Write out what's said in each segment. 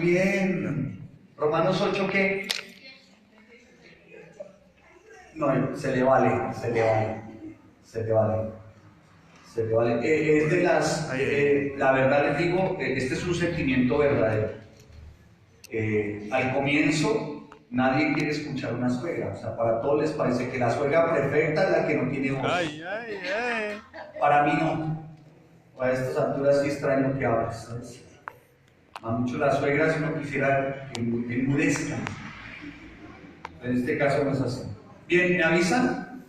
bien. Romanos 8, ¿qué? No, se le vale. Es de las, la verdad les digo, este es un sentimiento verdadero. Al comienzo, nadie quiere escuchar una suegra. O sea, para todos les parece que la suegra perfecta es la que no tiene voz. Para mí no. A estas alturas sí extraño que hables, ¿sabes? A muchos las suegras uno quisiera que enmudezcan. En este caso no es así. Bien, ¿me avisan?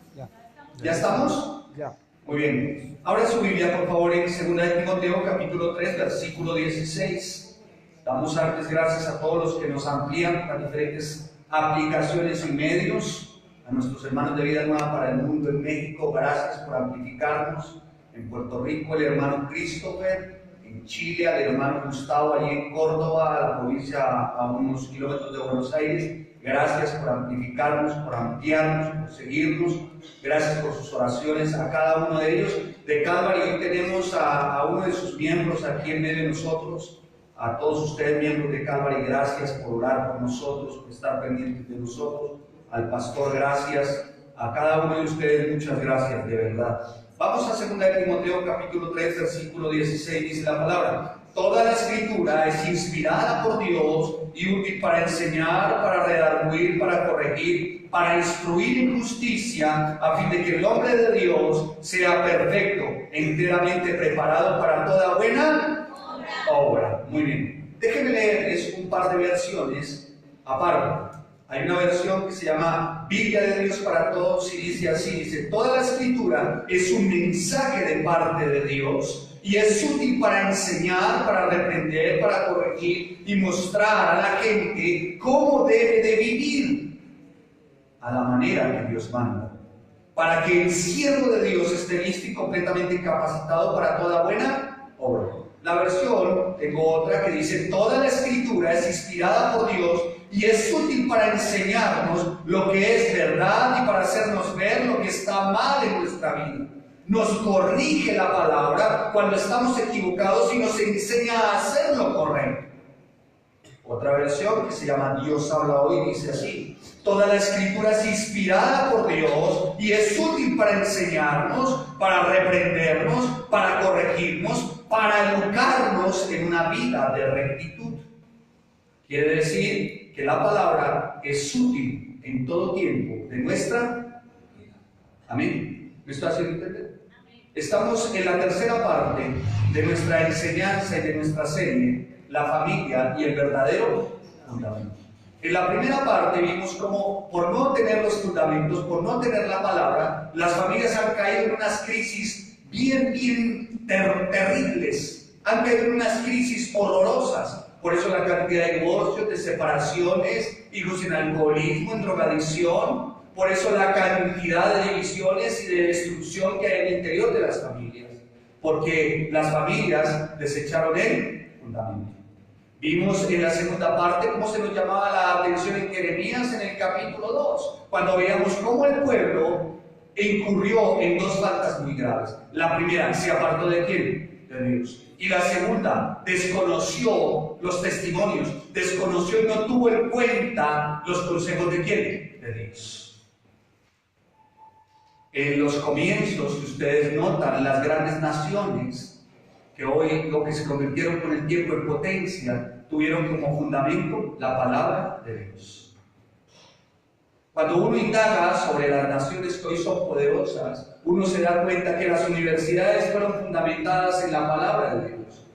¿Ya estamos? Ya. Muy bien. Abra su Biblia, por favor, en 2 de Timoteo, capítulo 3, versículo 16. Damos antes gracias a todos los que nos amplían las diferentes aplicaciones y medios. A nuestros hermanos de Vida Nueva para el Mundo en México, gracias por amplificarnos. En Puerto Rico, el hermano Christopher. En Chile, al hermano Gustavo, allí en Córdoba, a la provincia a unos kilómetros de Buenos Aires. Gracias por amplificarnos, por ampliarnos, por seguirnos. Gracias por sus oraciones a cada uno de ellos. De Calvary hoy tenemos a uno de sus miembros aquí en medio de nosotros. A todos ustedes, miembros de Calvary, gracias por orar por nosotros, por estar pendientes de nosotros. Al pastor, gracias. A cada uno de ustedes, muchas gracias, de verdad. Vamos a 2 de Timoteo, capítulo 3, versículo 16, dice la palabra. Toda la escritura es inspirada por Dios y útil para enseñar, para redarguir, para corregir, para instruir en justicia, a fin de que el hombre de Dios sea perfecto, enteramente preparado para toda buena obra. Muy bien. Déjenme leerles un par de versiones aparte. Hay una versión que se llama Biblia de Dios para Todos y dice así, dice, toda la escritura es un mensaje de parte de Dios y es útil para enseñar, para reprender, para corregir y mostrar a la gente cómo debe de vivir a la manera que Dios manda, para que el siervo de Dios esté listo y completamente capacitado para toda buena obra. La versión, tengo otra que dice, toda la escritura es inspirada por Dios y es útil para enseñarnos lo que es verdad y para hacernos ver lo que está mal en nuestra vida. Nos corrige la palabra cuando estamos equivocados y nos enseña a hacer lo correcto. Otra versión que se llama Dios habla hoy dice así, toda la escritura es inspirada por Dios y es útil para enseñarnos, para reprendernos, para corregirnos, para educarnos en una vida de rectitud. Quiere decir que la palabra es útil en todo tiempo de nuestra vida. ¿Amén? ¿Me está haciendo entender? Estamos en la tercera parte de nuestra enseñanza y de nuestra serie, la familia y el verdadero fundamento. En la primera parte vimos cómo por no tener los fundamentos, por no tener la palabra, las familias han caído en unas crisis bien terribles, han caído en unas crisis horrorosas. Por eso la cantidad de divorcios, de separaciones, hijos en alcoholismo, en drogadicción. Por eso la cantidad de divisiones y de destrucción que hay en el interior de las familias. Porque las familias desecharon el fundamento. Vimos en la segunda parte cómo se nos llamaba la atención en Jeremías en el capítulo 2. Cuando veíamos cómo el pueblo incurrió en dos faltas muy graves. La primera, se apartó ¿de quién? De Dios. Y la segunda, desconoció los testimonios, desconoció y no tuvo en cuenta los consejos ¿de quién? De Dios. En los comienzos que ustedes notan, las grandes naciones, que hoy lo que se convirtieron con el tiempo en potencia, tuvieron como fundamento la palabra de Dios. Cuando uno indaga sobre las naciones que hoy son poderosas, uno se da cuenta que las universidades fueron fundamentadas en la palabra de Dios.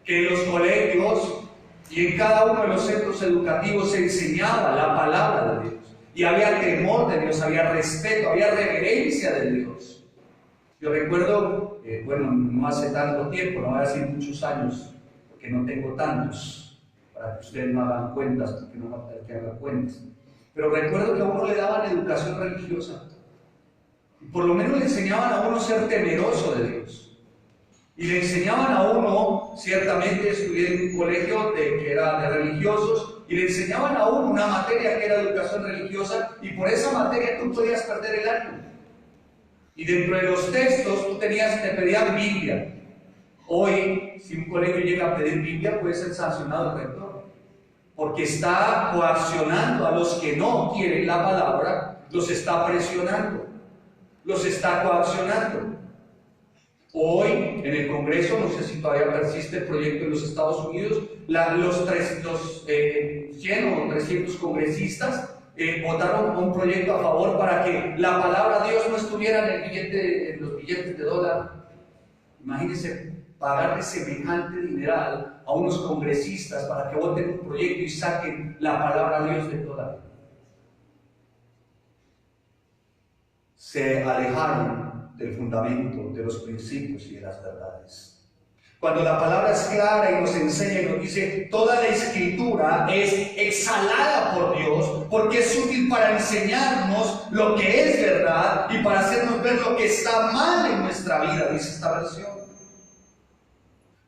Que en los colegios y en cada uno de los centros educativos se enseñaba la palabra de Dios. Y había temor de Dios, había respeto, había reverencia de Dios. Yo recuerdo, no hace tanto tiempo, no voy a decir muchos años, porque no tengo tantos, para que ustedes no hagan cuentas, porque no va a tener que hagan cuentas. Pero recuerdo que a uno le daban educación religiosa. Por lo menos le enseñaban a uno a ser temeroso de Dios. Y le enseñaban a uno, ciertamente estudié en un colegio que era de religiosos, y le enseñaban a uno una materia que era educación religiosa, y por esa materia tú podías perder el año. Y dentro de los textos te pedían Biblia. Hoy, si un colegio llega a pedir Biblia, puede ser sancionado el rector. porque está coaccionando a los que no quieren la palabra, los está presionando, los está coaccionando. Hoy en el Congreso, no sé si todavía persiste el proyecto en los Estados Unidos, los 100 o 300 congresistas votaron un proyecto a favor para que la palabra de Dios no estuviera en los billetes de dólar. Imagínense pagarle semejante dineral a unos congresistas para que voten un proyecto y saquen la palabra de Dios del dólar. Se alejaron del fundamento, de los principios y de las verdades. Cuando la palabra es clara y nos enseña y nos dice, toda la escritura es exhalada por Dios, porque es útil para enseñarnos lo que es verdad y para hacernos ver lo que está mal en nuestra vida, dice esta versión.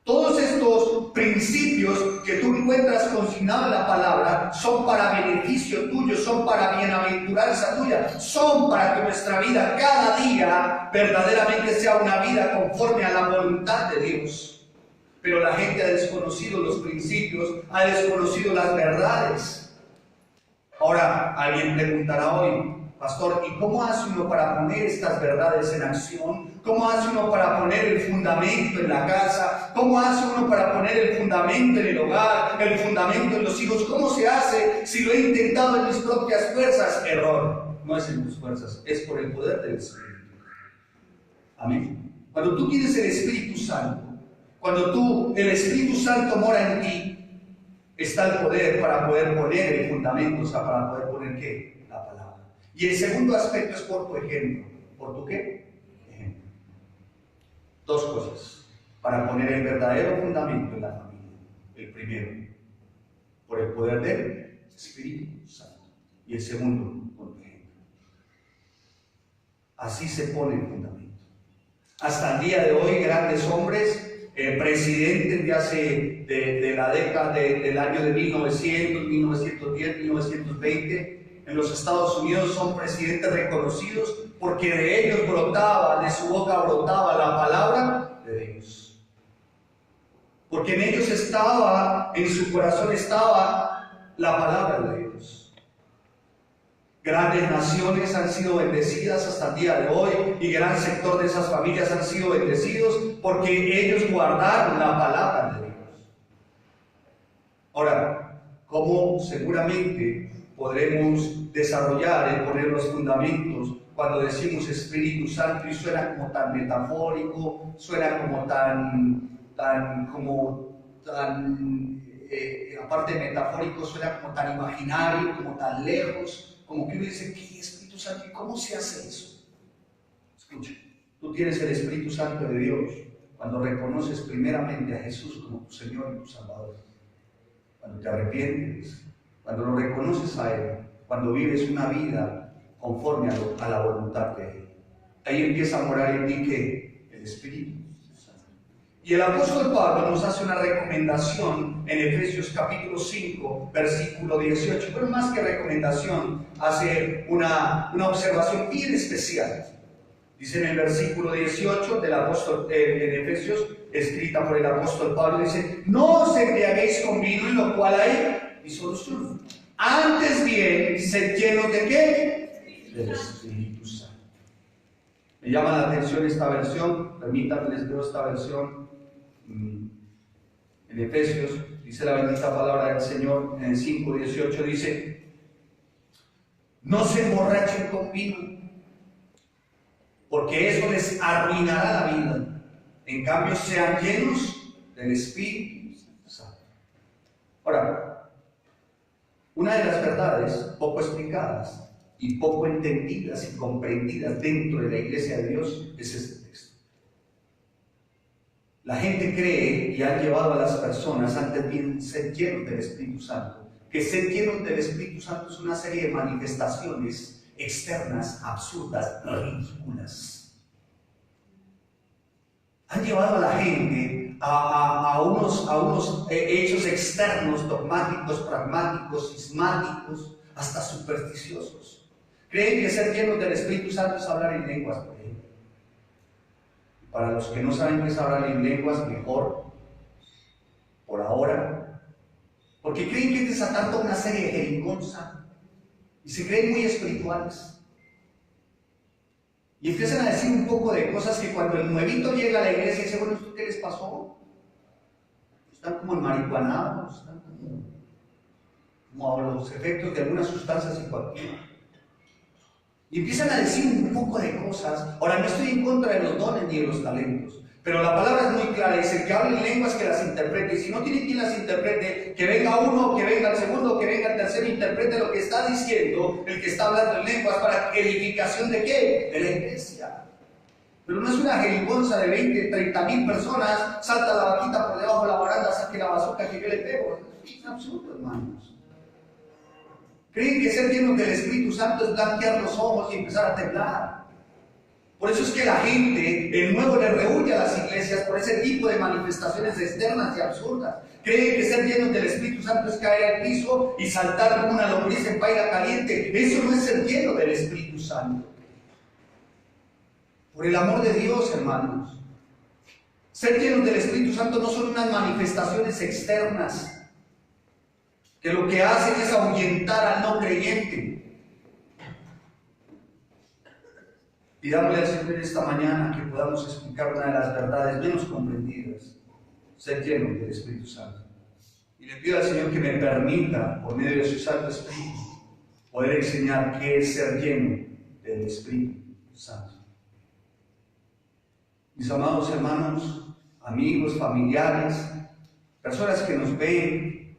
Todos estos principios que tú encuentras consignados en la palabra son para beneficio tuyo, son para bienaventuranza tuya, son para que nuestra vida cada día verdaderamente sea una vida conforme a la voluntad de Dios. Pero la gente ha desconocido los principios, ha desconocido las verdades. Ahora, alguien preguntará hoy, pastor, ¿y cómo hace uno para poner estas verdades en acción? ¿Cómo hace uno para poner el fundamento en la casa? ¿Cómo hace uno para poner el fundamento en el hogar, el fundamento en los hijos? ¿Cómo se hace si lo he intentado en mis propias fuerzas? Error, no es en tus fuerzas, es por el poder del Espíritu. Amén. Cuando tú tienes el Espíritu Santo, cuando el Espíritu Santo mora en ti, está el poder para poder poner el fundamento, o sea, para poder poner ¿qué? La palabra. Y el segundo aspecto es por tu ejemplo. ¿Por tu qué? Ejemplo. Dos cosas. Para poner el verdadero fundamento en la familia. El primero, por el poder del Espíritu Santo. Y el segundo, por tu ejemplo. Así se pone el fundamento. Hasta el día de hoy, grandes hombres, presidentes de la década del año de 1900, 1910, 1920, en los Estados Unidos son presidentes reconocidos porque de ellos brotaba, de su boca brotaba la palabra de Dios. Porque en ellos estaba, en su corazón estaba la palabra de Dios. Grandes naciones han sido bendecidas hasta el día de hoy y gran sector de esas familias han sido bendecidos porque ellos guardaron la palabra de Dios. Ahora, ¿cómo seguramente podremos desarrollar el poner los fundamentos cuando decimos Espíritu Santo y suena como tan metafórico, suena como aparte de metafórico, suena como tan imaginario, como tan lejos? Como que uno dice, ¿qué Espíritu Santo? ¿Y cómo se hace eso? Escucha, tú tienes el Espíritu Santo de Dios cuando reconoces primeramente a Jesús como tu Señor y tu Salvador. Cuando te arrepientes, cuando lo reconoces a Él, cuando vives una vida conforme a la voluntad de Él. Ahí empieza a morar en ti que el Espíritu Santo. Y el apóstol Pablo nos hace una recomendación en Efesios capítulo 5, versículo 18. Pero más que recomendación, hace una observación bien especial. Dice en el versículo 18 del apóstol en Efesios, escrita por el apóstol Pablo, dice: no os embriaguéis con vino, en lo cual hay disolución. Antes bien, sed llenos de ¿qué? Del Espíritu Santo. Me llama la atención esta versión, permítanme les leo esta versión. En Efesios, dice la bendita palabra del Señor, en el 5:18 dice: no se emborrachen con vino, porque eso les arruinará la vida. En cambio, sean llenos del Espíritu Santo. Ahora, una de las verdades poco explicadas y poco entendidas y comprendidas dentro de la iglesia de Dios es este texto. La gente cree y ha llevado a las personas antes bien ser llenos del Espíritu Santo, que ser llenos del Espíritu Santo es una serie de manifestaciones externas, absurdas, ridículas. Han llevado a la gente a unos hechos externos, dogmáticos, pragmáticos, cismáticos, hasta supersticiosos. Creen que ser llenos del Espíritu Santo es hablar en lenguas, por ejemplo. Para los que no saben qué es hablar en lenguas, mejor, por ahora, Porque creen que es desatar toda una serie de jerigonza y se creen muy espirituales. Y empiezan a decir un poco de cosas que cuando el nuevito llega a la iglesia y dice, bueno, ¿esto qué les pasó? Están como marihuanados, están como a los efectos de alguna sustancia psicoactiva. Y empiezan a decir un poco de cosas. Ahora, no estoy en contra de los dones ni de los talentos, pero la palabra es muy clara, dice que hable lenguas que las interprete, y si no tiene quien las interprete, que venga uno, que venga el segundo, que venga el tercero, interprete lo que está diciendo el que está hablando en lenguas, para edificación de ¿qué? De la iglesia. Pero no es una jerigonza de 20, 30 mil personas, salta la vaquita por debajo de la baranda, saque la bazooka que yo le pego. Es absurdo, hermanos. Creen que ser llenos del Espíritu Santo es blanquear los ojos y empezar a temblar. Por eso es que la gente, el nuevo le rehuye a las iglesias por ese tipo de manifestaciones externas y absurdas. Creen que ser llenos del Espíritu Santo es caer al piso y saltar como una lombriz en paila caliente. Eso no es ser lleno del Espíritu Santo. Por el amor de Dios, hermanos. Ser llenos del Espíritu Santo no son unas manifestaciones externas que lo que hacen es ahuyentar al no creyente. Pidámosle al Señor esta mañana que podamos explicar una de las verdades menos comprendidas, ser llenos del Espíritu Santo. Y le pido al Señor que me permita, por medio de su Santo Espíritu, poder enseñar qué es ser lleno del Espíritu Santo. Mis amados hermanos, amigos, familiares, personas que nos ven,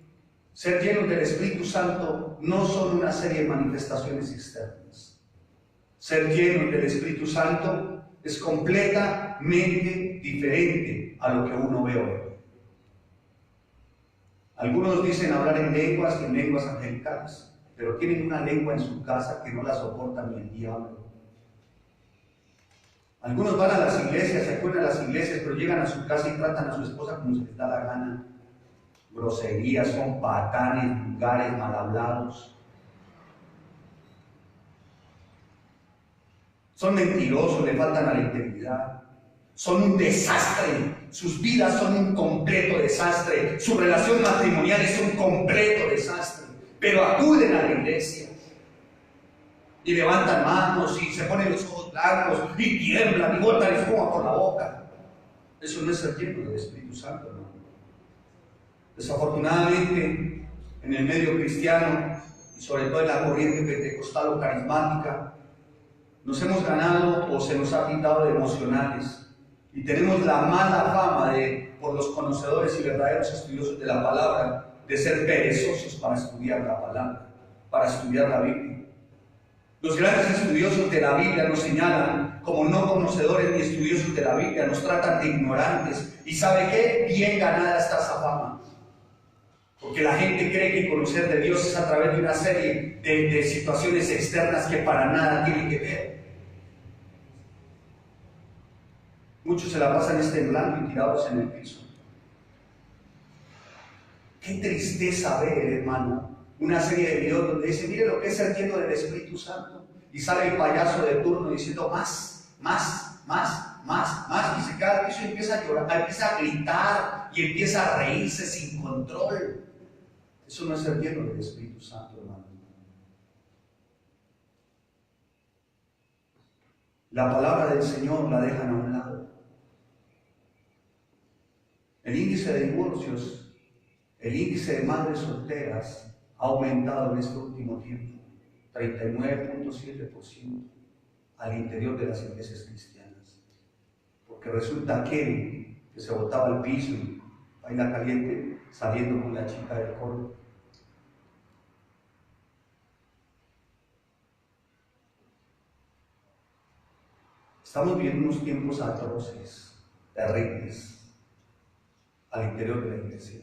ser llenos del Espíritu Santo no son una serie de manifestaciones externas. Ser llenos del Espíritu Santo es completamente diferente a lo que uno ve hoy. Algunos dicen hablar en lenguas y en lenguas angelicales, pero tienen una lengua en su casa que no la soporta ni el diablo. Algunos van a las iglesias, se acuerdan a las iglesias, pero llegan a su casa y tratan a su esposa como se les da la gana. Groserías, son patanes, vulgares, mal hablados. Son mentirosos, le faltan a la integridad. Son un desastre. Sus vidas son un completo desastre. Su relación matrimonial es un completo desastre. Pero acuden a la iglesia. Y levantan manos y se ponen los ojos blancos y tiemblan y botan espuma por la boca. Eso no es ser lleno del Espíritu Santo, hermano. Desafortunadamente, en el medio cristiano y sobre todo en la corriente pentecostal o carismática, nos hemos ganado o se nos ha pintado de emocionales y tenemos la mala fama por los conocedores y verdaderos estudiosos de la palabra de ser perezosos para estudiar la palabra, para estudiar la Biblia. Los grandes estudiosos de la Biblia nos señalan como no conocedores ni estudiosos de la Biblia, nos tratan de ignorantes. ¿Y sabe qué? Bien ganada está esa fama. Porque la gente cree que conocer de Dios es a través de una serie de situaciones externas que para nada tienen que ver. Muchos se la pasan temblando y tirados en el piso. Qué tristeza ver, hermano, una serie de videos donde dice, mire lo que es ser lleno del Espíritu Santo. Y sale el payaso de turno diciendo más, y se cae al piso y empieza a llorar, empieza a gritar y empieza a reírse sin control. Eso no es ser lleno del Espíritu Santo, hermano. La palabra del Señor la dejan a un lado. El índice de divorcios, el índice de madres solteras ha aumentado en este último tiempo, 39.7% al interior de las iglesias cristianas. Porque resulta aquel que se botaba al piso y baila caliente saliendo con la chica del coro. Estamos viviendo unos tiempos atroces, terribles, al interior de la iglesia.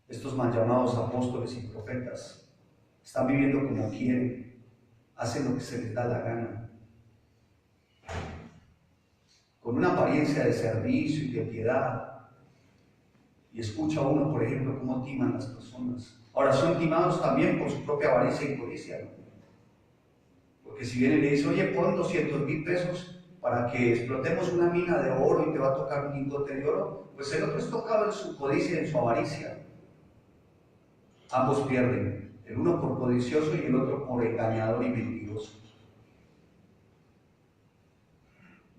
Estos mal llamados apóstoles y profetas están viviendo como quieren, hacen lo que se les da la gana, con una apariencia de servicio y de piedad. Y escucha uno, por ejemplo, cómo timan las personas. Ahora son timados también por su propia avaricia y codicia, ¿no? Porque si viene y le dice, oye, pon 200,000 pesos para que explotemos una mina de oro y te va a tocar un lingote de oro, pues el otro es tocado en su codicia y en su avaricia. Ambos pierden, el uno por codicioso y el otro por engañador y mentiroso.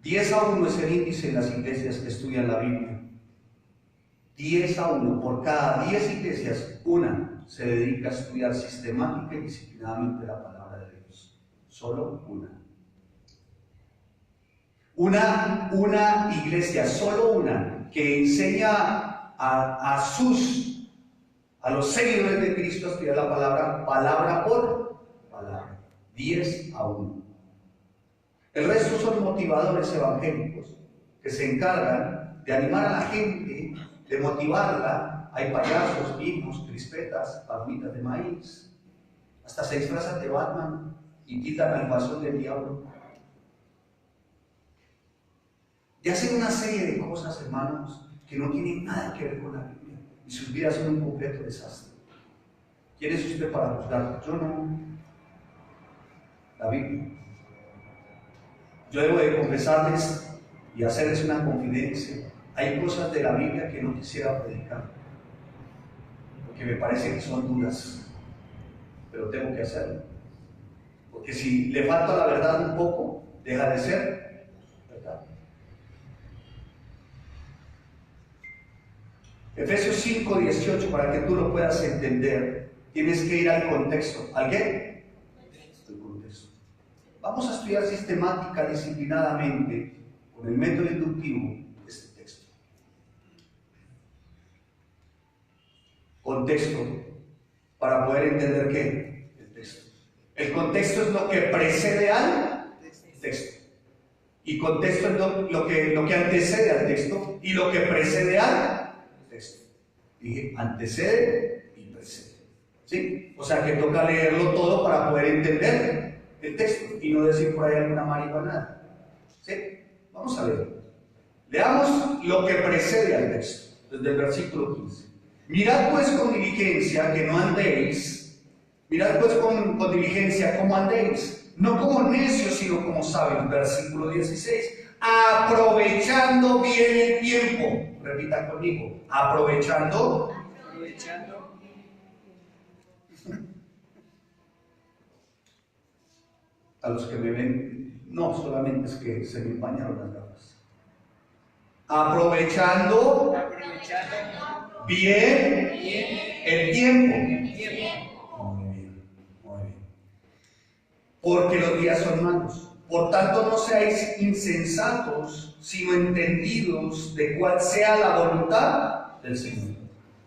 10-1 es el índice en las iglesias que estudian la Biblia. 10-1, por cada 10 iglesias, una se dedica a estudiar sistemática y disciplinadamente la palabra de Dios. Solo una. Una iglesia, solo una, que enseña a los seguidores de Cristo a estudiar la palabra por palabra. 10-1. El resto son motivadores evangélicos que se encargan de animar a la gente, de motivarla. Hay payasos, mimos, crispetas, palomitas de maíz, hasta se disfrazan de Batman y quitan al guasón del diablo. Y hacen una serie de cosas, hermanos, que no tienen nada que ver con la Biblia, y sus vidas son un completo desastre. ¿Quién es usted para juzgar? Yo no. La Biblia. Yo debo de confesarles y hacerles una confidencia. Hay cosas de la Biblia que no quisiera predicar, porque me parece que son duras, pero tengo que hacerlo. Porque si le falta la verdad un poco, deja de ser verdad. Efesios 5:18, para que tú lo puedas entender, tienes que ir al contexto. ¿Al qué? El contexto. Vamos a estudiar sistemática, disciplinadamente, con el método inductivo, este texto. Contexto, para poder entender ¿qué? El texto. El contexto es lo que precede al texto. Y contexto es lo que antecede al texto y lo que precede al texto. Dije, antecede y precede. ¿Sí? O sea que toca leerlo todo para poder entender el texto y no decir por ahí alguna marihuana. ¿Sí? Vamos a ver. Leamos lo que precede al texto, desde el versículo 15. Mirad pues con diligencia que no andéis. Mirad pues con diligencia cómo andéis, no como necios, sino como sabios. Versículo 16. Aprovechando bien el tiempo. Repita conmigo. Aprovechando. A los que me ven, no solamente es que se me empañaron las gafas. Aprovechando bien el tiempo. Muy bien, muy bien. Porque los días son malos. Por tanto, no seáis insensatos, sino entendidos de cuál sea la voluntad del Señor.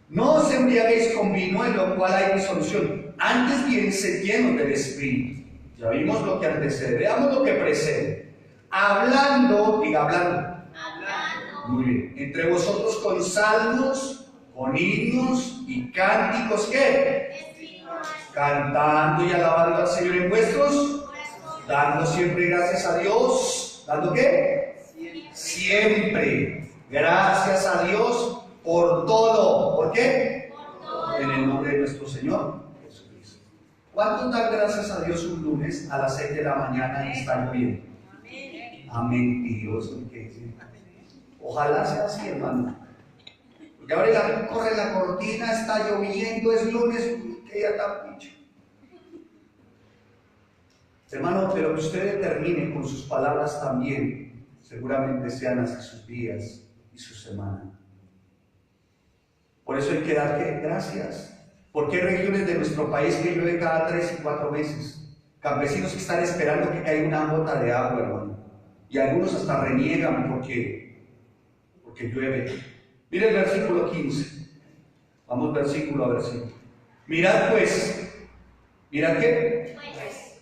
No os embriaguéis con vino, en lo cual hay disolución. Antes bien, sed llenos del Espíritu. Ya vimos lo que antecede. Veamos lo que precede. Hablando, diga hablando. Muy bien. Entre vosotros con salmos, con himnos y cánticos, ¿qué? Cantando y alabando al Señor en vuestros, dando siempre gracias a Dios. ¿Dando qué? Siempre. Gracias a Dios por todo. ¿Por qué? En el nombre de nuestro Señor Jesucristo. ¿Cuántos dan gracias a Dios un lunes a las 6 de la mañana y está lloviendo? Amén. Y Dios, ojalá sea así, hermano. Porque ahora corre la cortina, está lloviendo, es lunes, que ya está pinche. Hermano, pero que usted determine con sus palabras también, seguramente sean así sus días y su semana. Por eso hay que dar gracias. Porque hay regiones de nuestro país que llueve cada 3 y 4 meses. Campesinos que están esperando que caiga una gota de agua, hermano. Y algunos hasta reniegan porque llueve. Mire el versículo 15. Vamos versículo a versículo. Mirad pues. ¿Mirad qué?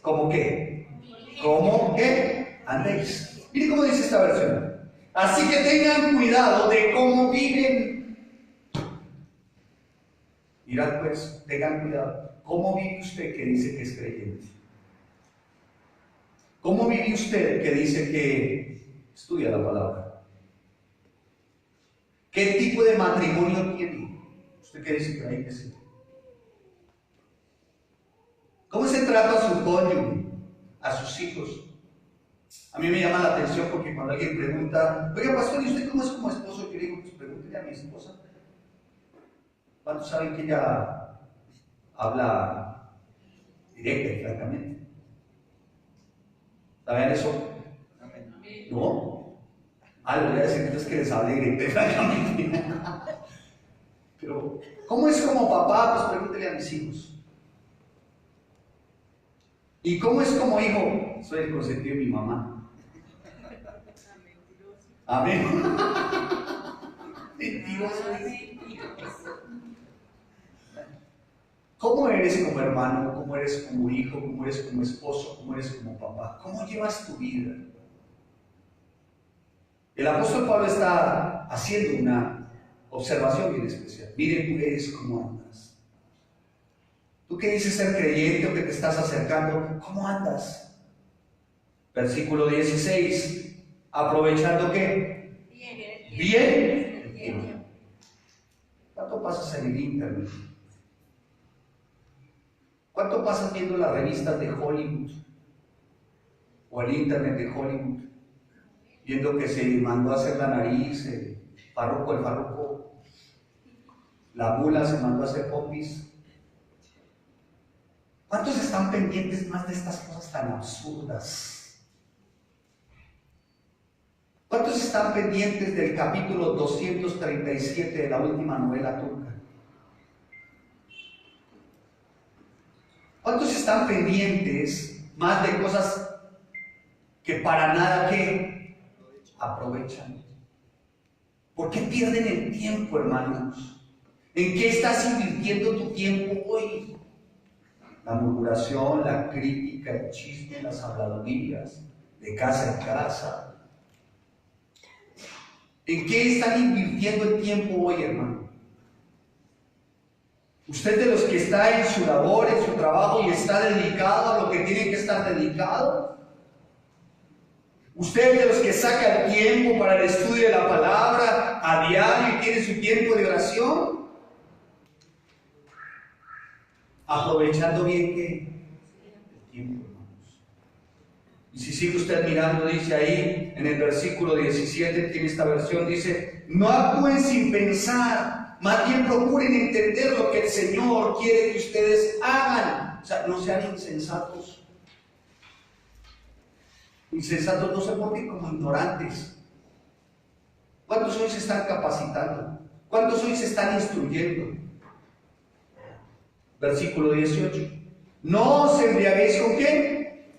¿Cómo qué? ¿Cómo qué? Andéis. Mire cómo dice esta versión. Así que tengan cuidado de cómo viven. Mirad pues, tengan cuidado. ¿Cómo vive usted que dice que es creyente? ¿Cómo vive usted que dice que estudia la palabra? ¿Qué tipo de matrimonio tiene? ¿Usted qué dice que hay que ser? ¿Cómo se trata a su cónyuge, a sus hijos? A mí me llama la atención porque cuando alguien pregunta, oiga pastor, ¿y usted cómo es como esposo? Yo digo, pues pregúntele a mi esposa. ¿Cuántos saben que ella habla directa y francamente. ¿Saben eso? ¿No? Algo voy a decir entonces que les hable directa y francamente. Pero, ¿cómo es como papá? Pues pregúntele a mis hijos. ¿Y cómo es como hijo? Soy el consentido de mi mamá. Amén. Mentiroso. ¿Cómo eres como hermano? ¿Cómo eres como hijo? ¿Cómo eres como esposo? ¿Cómo eres como papá? ¿Cómo llevas tu vida? El apóstol Pablo está haciendo una observación bien especial. Miren, tú eres cómo andas. Tú que dices ser creyente o que te estás acercando, ¿cómo andas? Versículo 16. ¿Aprovechando qué? Bien. ¿Cuánto pasas en el internet? ¿Cuánto pasas viendo las revistas de Hollywood? O el internet de Hollywood. Viendo que se mandó a hacer la nariz, el farruco. La mula se mandó a hacer popis. ¿Cuántos están pendientes más de estas cosas tan absurdas? ¿Cuántos están pendientes del capítulo 237 de la última novela turca? ¿Cuántos están pendientes más de cosas que para nada que aprovechan? ¿Por qué pierden el tiempo, hermanos? ¿En qué estás invirtiendo tu tiempo hoy? La murmuración, la crítica, el chisme, las habladurías, de casa en casa. ¿En qué están invirtiendo el tiempo hoy, hermano? Usted de los que está en su labor, en su trabajo y está dedicado a lo que tiene que estar dedicado. Usted de los que saca el tiempo para el estudio de la palabra a diario y tiene su tiempo de oración. Aprovechando bien ¿qué? El tiempo, hermanos. Y si sigue usted mirando, dice ahí en el versículo 17, tiene esta versión, dice: no actúen sin pensar, más bien procuren entender lo que el Señor quiere que ustedes hagan. O sea, no sean insensatos. Insensatos no se porten como ignorantes. ¿Cuántos hoy se están capacitando? ¿Cuántos hoy se están instruyendo? Versículo 18. No os embriaguéis con ¿qué?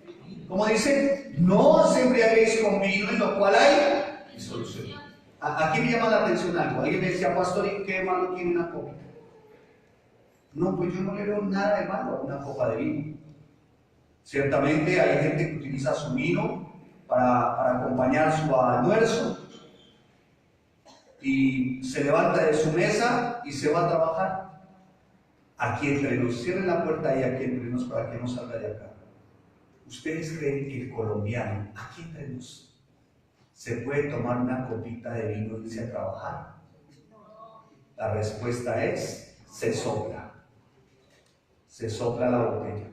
¿Cómo dice? No os embriaguéis con vino, en lo cual hay disolución. Aquí me llama la atención algo. Alguien me decía: pastor, ¿y qué malo tiene una copa? No, pues yo no le veo nada de malo a una copa de vino. Ciertamente hay gente que utiliza su vino para acompañar su almuerzo y se levanta de su mesa y se va a trabajar. Aquí entre nos, cierren la puerta y aquí entre nos para que no salga de acá. ¿Ustedes creen que el colombiano, aquí entre nos, se puede tomar una copita de vino y irse a trabajar? La respuesta es: se sopla. Se sopla la botella.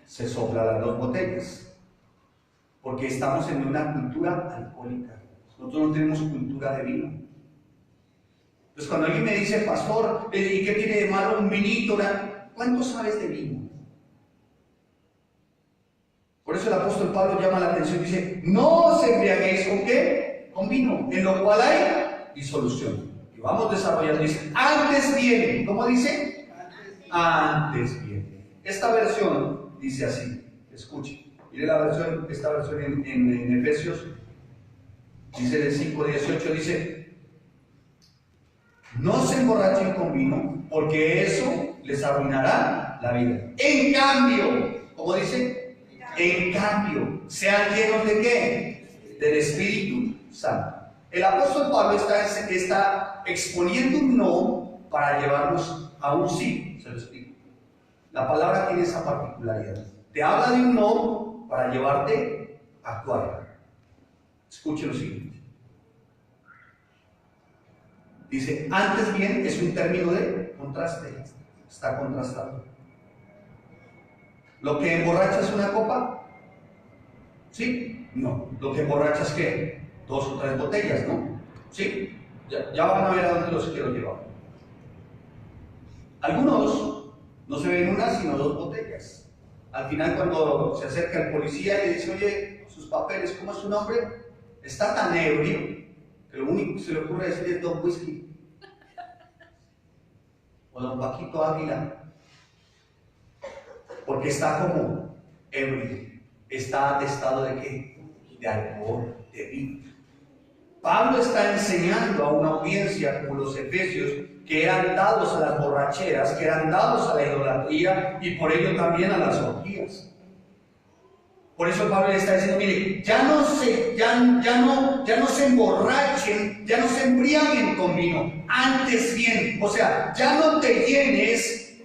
Se sopla las dos botellas. Porque estamos en una cultura alcohólica. Nosotros no tenemos cultura de vino. Entonces cuando alguien me dice: pastor, ¿y qué tiene de malo un vinito? ¿Cuánto sabes de vino? Por eso el apóstol Pablo llama la atención y dice: no os embriaguéis con ¿qué? Con vino, en lo cual hay disolución. Y vamos desarrollando. Dice: antes bien. ¿Cómo dice? Antes bien. Esta versión dice así. Escuche. Mire esta versión en Efesios. Dice el 5:18, dice: no se emborrachen con vino, porque eso les arruinará la vida. En cambio, ¿cómo dice? En cambio, sean llenos de ¿qué? Del Espíritu Santo. El apóstol Pablo está exponiendo un no para llevarnos a un sí. Se lo explico. La palabra tiene esa particularidad. Te habla de un no para llevarte a actuar. Escuche lo siguiente. Dice: antes bien, es un término de contraste. Está contrastado. ¿Lo que emborracha es una copa? ¿Sí? No. ¿Lo que emborracha es qué? 2 o 3 botellas, ¿no? ¿Sí? Ya van a ver a dónde los quiero llevar. Algunos beben una, sino 2 botellas. Al final, cuando se acerca el policía y le dice, oye, sus papeles, ¿cómo es su nombre? Está tan ebrio que lo único que se le ocurre decir es Don Whisky o Don Paquito Águila, porque está como ebrio, está atestado de ¿qué? De alcohol, de vino. Pablo está enseñando a una audiencia como los efesios, que eran dados a las borracheras, que eran dados a la idolatría y por ello también a las orgías. Por eso Pablo le está diciendo, mire, ya no se emborrachen, ya no se embriaguen con vino, antes bien, o sea, ya no te llenes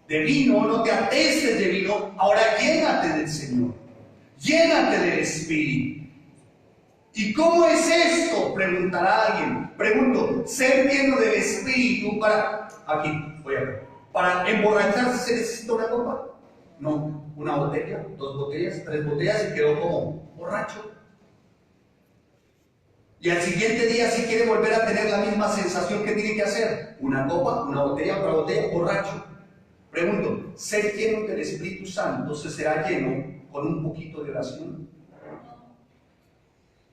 de vino, no te atestes de vino, ahora llénate del Señor, llénate del Espíritu. ¿Y cómo es esto? Preguntará alguien. Pregunto, ser lleno del Espíritu para emborracharse se necesita una copa. No, una botella, 2 botellas, 3 botellas y quedó como borracho. Y al siguiente día, si quiere volver a tener la misma sensación, ¿qué tiene que hacer? Una copa, una botella, otra botella, borracho. Pregunto, ¿ser lleno del Espíritu Santo se será lleno con un poquito de oración?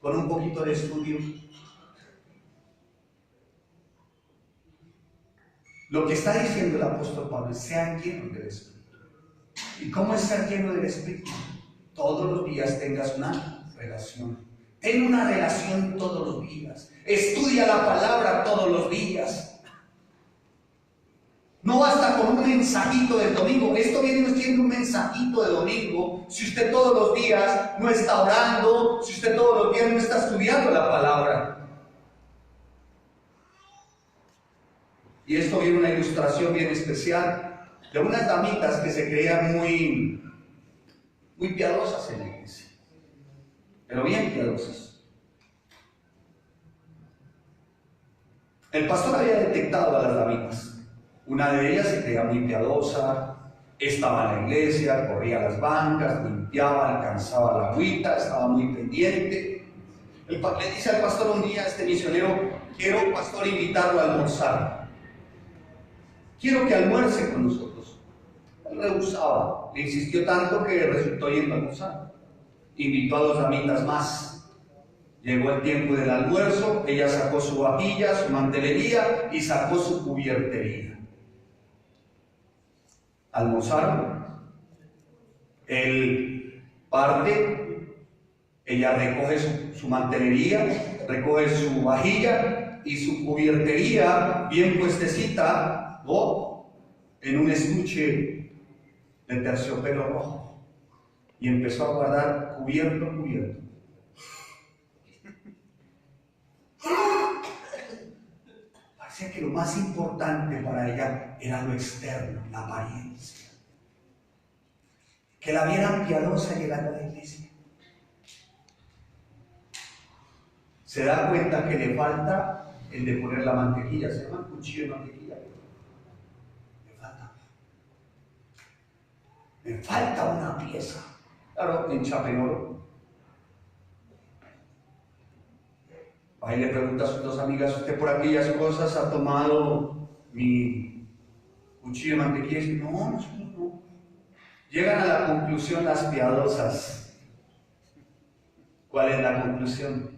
¿Con un poquito de estudio? Lo que está diciendo el apóstol Pablo es: sean llenos del Espíritu. ¿Y cómo es ser lleno del Espíritu? Todos los días tengas una relación. Ten una relación todos los días. Estudia la palabra todos los días. No basta con un mensajito del domingo. Esto viene siendo un mensajito de domingo si usted todos los días no está orando, si usted todos los días no está estudiando la palabra. Y esto viene una ilustración bien especial de unas damitas que se creían muy piadosas en la iglesia, pero bien piadosas. El pastor había detectado a las damitas. Una de ellas se creía muy piadosa, estaba en la iglesia, corría a las bancas, limpiaba, alcanzaba la agüita, estaba muy pendiente. Le dice al pastor un día a este misionero: quiero, pastor, invitarlo a almorzar. Quiero que almuerce con nosotros. Él rehusaba, le insistió tanto que resultó yendo a almorzar. Invitó a 2 damitas más. Llegó el tiempo del almuerzo, ella sacó su vajilla, su mantelería y sacó su cubiertería. Almorzaron, él parte, ella recoge su mantelería, recoge su vajilla y su cubiertería bien puestecita, en un estuche de terciopelo rojo, y empezó a guardar cubierto. Parecía que lo más importante para ella era lo externo, la apariencia. Que la vieran piadosa llegando a la iglesia. Se da cuenta que le falta el de poner la mantequilla, se llama cuchillo de mantequilla. Me falta una pieza. Claro, en Chapenoro. Ahí le pregunta a sus 2 amigas: ¿usted por aquellas cosas ha tomado mi cuchillo de mantequilla? Y dice: no. Llegan a la conclusión las piadosas. ¿Cuál es la conclusión?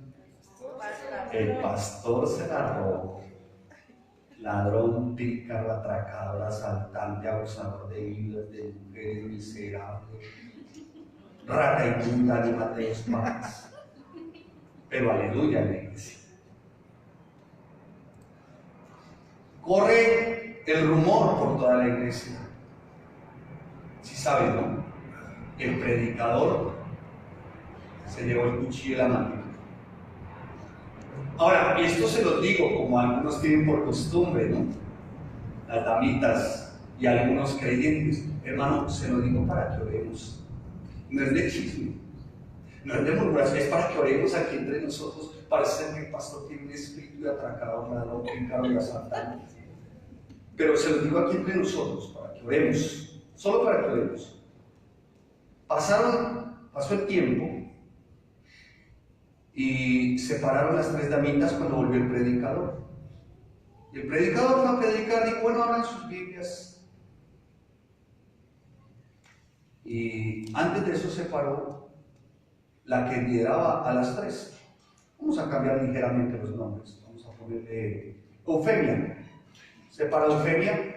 El pastor se la robó. Ladrón, pícaro, atracador, asaltante, abusador de vidas, de mujeres, miserable, rata inmunda, animal de los padres. Pero aleluya en la iglesia. Corre el rumor por toda la iglesia. Si saben, ¿no? El predicador se llevó el cuchillo de la mano. Ahora, esto se los digo como algunos tienen por costumbre, ¿no? Las damitas y algunos creyentes. Hermano, se lo digo para que oremos. No es de chisme, no es de murmuración, es para que oremos aquí entre nosotros. Parece que el pastor tiene un espíritu de atracador, ladrón, pícaro y asaltante. Pero se lo digo aquí entre nosotros, para que oremos, solo para que oremos. Pasó el tiempo y se pararon las 3 damitas cuando volvió el predicador. Y el predicador fue a predicar, dijo: bueno, abran sus Biblias Y antes de eso se paró la que lideraba a las 3. Vamos a cambiar ligeramente los nombres. Vamos a ponerle Eufemia. Se paró Eufemia.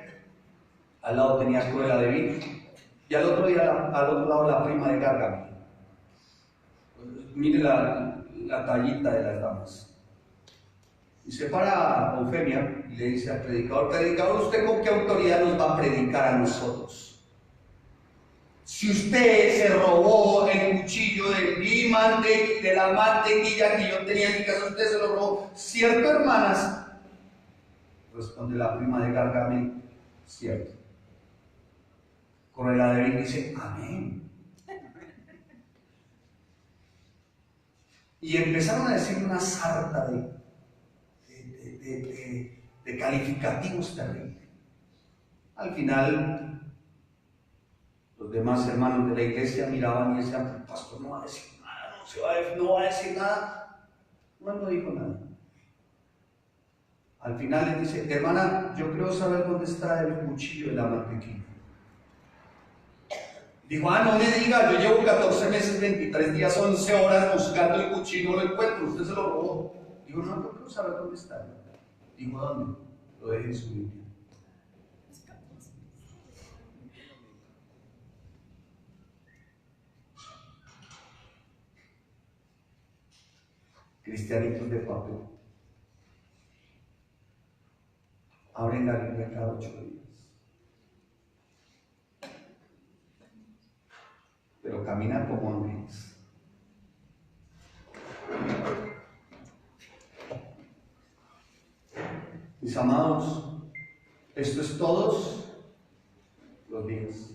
Al lado tenía Cruela de Vil. Y al otro lado la prima de Gargamel. Mire la tallita de las damas. Y se para Eufemia y le dice al predicador: predicador, ¿usted con qué autoridad nos va a predicar a nosotros? Si usted se robó el cuchillo de la mantequilla que yo tenía en mi casa, usted se lo robó, ¿cierto, hermanas? Responde la prima de Gargamel: cierto. Cruela de Vil dice: amén. Y empezaron a decir una sarta de calificativos terribles. Al final, los demás hermanos de la iglesia miraban y decían: el pastor no va a decir nada, no va a decir nada. No dijo nada. Al final les dice: hermana, yo creo saber dónde está el cuchillo de la mantequilla. Dijo: no me diga, yo llevo 14 meses, 23 días, 11 horas buscando el cuchillo, no lo encuentro, usted se lo robó. Dijo: no, yo creo saber dónde está. Dijo: ¿dónde? Lo dejé en su Biblia. Cristianitos de papel. Abren la Biblia cada 8 días. Pero caminan como hombres. Mis amados, esto es todos los días.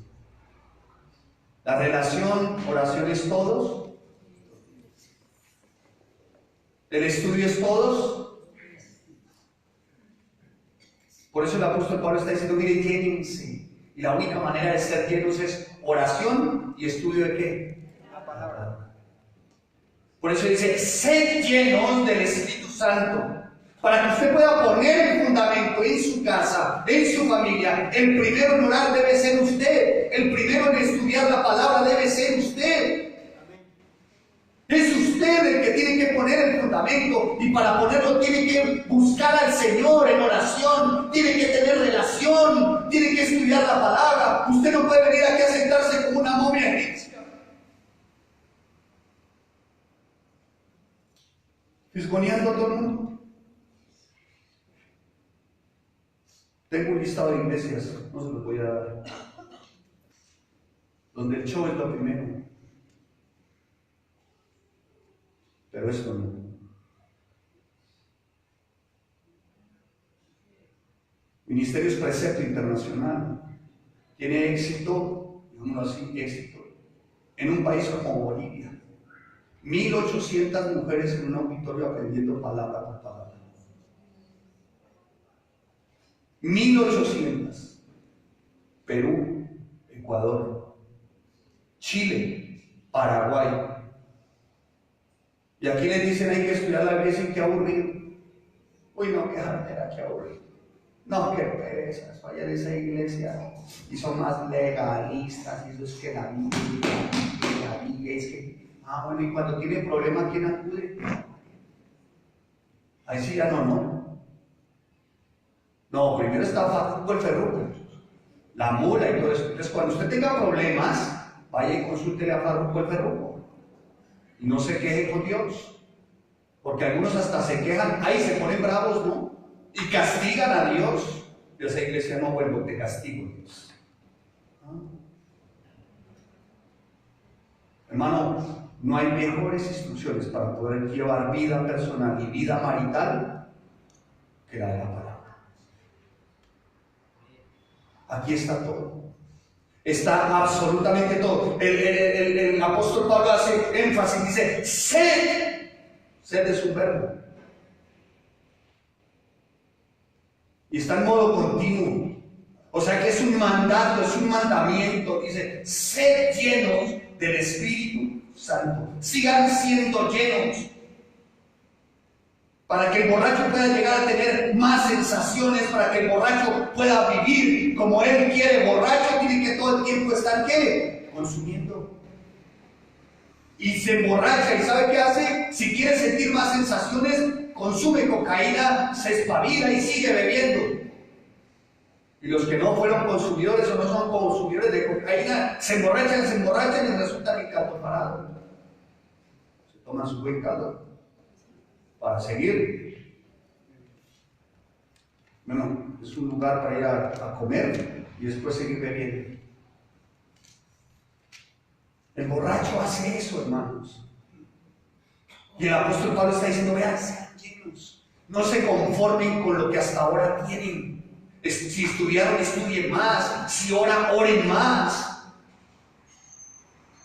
La relación, oración es todos. El estudio es todos. Por eso el apóstol Pablo está diciendo: mire, llénense. Y la única manera de ser llenos es oración y estudio de ¿qué? La palabra. Por eso dice: sed llenos del Espíritu Santo. Para que usted pueda poner el fundamento en su casa, en su familia. El primero en orar debe ser usted. El primero en estudiar la palabra debe ser usted. Es usted el que tiene que poner el fundamento, y para ponerlo tiene que buscar al Señor en oración, tiene que tener relación, tiene que estudiar la palabra. Usted no puede venir aquí a sentarse como una momia egipcia, fisgoneando a todo el mundo. Tengo un listado de iglesias, no se los voy a dar, donde el show es lo primero. Pero esto no. Ministerios Precepto Internacional tiene éxito, digámoslo así, éxito, en un país como Bolivia. 1800 mujeres en un auditorio aprendiendo palabra por palabra. 1800. Perú, Ecuador, Chile, Paraguay. Y aquí les dicen: hay que estudiar la iglesia, y qué aburrido. Uy, no, qué jartera, qué aburrido. No, qué pereza, vayan a esa iglesia y son más legalistas, y eso es que la Biblia es que... bueno, y cuando tiene problema, ¿quién acude? Ahí sí ya no. No, primero está Farruko el Ferruco, la mula y todo eso. Entonces, cuando usted tenga problemas, vaya y consúltele a Farruko el Ferruco. Y no se queje con Dios, porque algunos hasta se quejan, ahí se ponen bravos, ¿no? Y castigan a Dios. Yo a esa iglesia no vuelvo, te castigo, Dios. Hermano, no hay mejores instrucciones para poder llevar vida personal y vida marital que la de la palabra. Aquí está todo. Está absolutamente todo. El apóstol Pablo hace énfasis, dice: sed. Sed es un verbo. Y está en modo continuo. O sea que es un mandato, es un mandamiento. Dice: sed llenos del Espíritu Santo. Sigan siendo llenos. Para que el borracho pueda llegar a tener más sensaciones, para que el borracho pueda vivir como él quiere. Borracho tiene que todo el tiempo estar ¿qué? consumiendo. Y se emborracha, ¿y sabe qué hace? Si quiere sentir más sensaciones, consume cocaína, se espabila y sigue bebiendo. Y los que no fueron consumidores o no son consumidores de cocaína, se emborrachan y resulta que caldo parado. Se toman su buen caldo para seguir. Bueno, es un lugar para ir a comer y después seguir bebiendo. El borracho hace eso, hermanos. Y el apóstol Pablo está diciendo, vean, sean llenos. No se conformen con lo que hasta ahora tienen. Si estudiaron, estudien más. Si oran, oren más.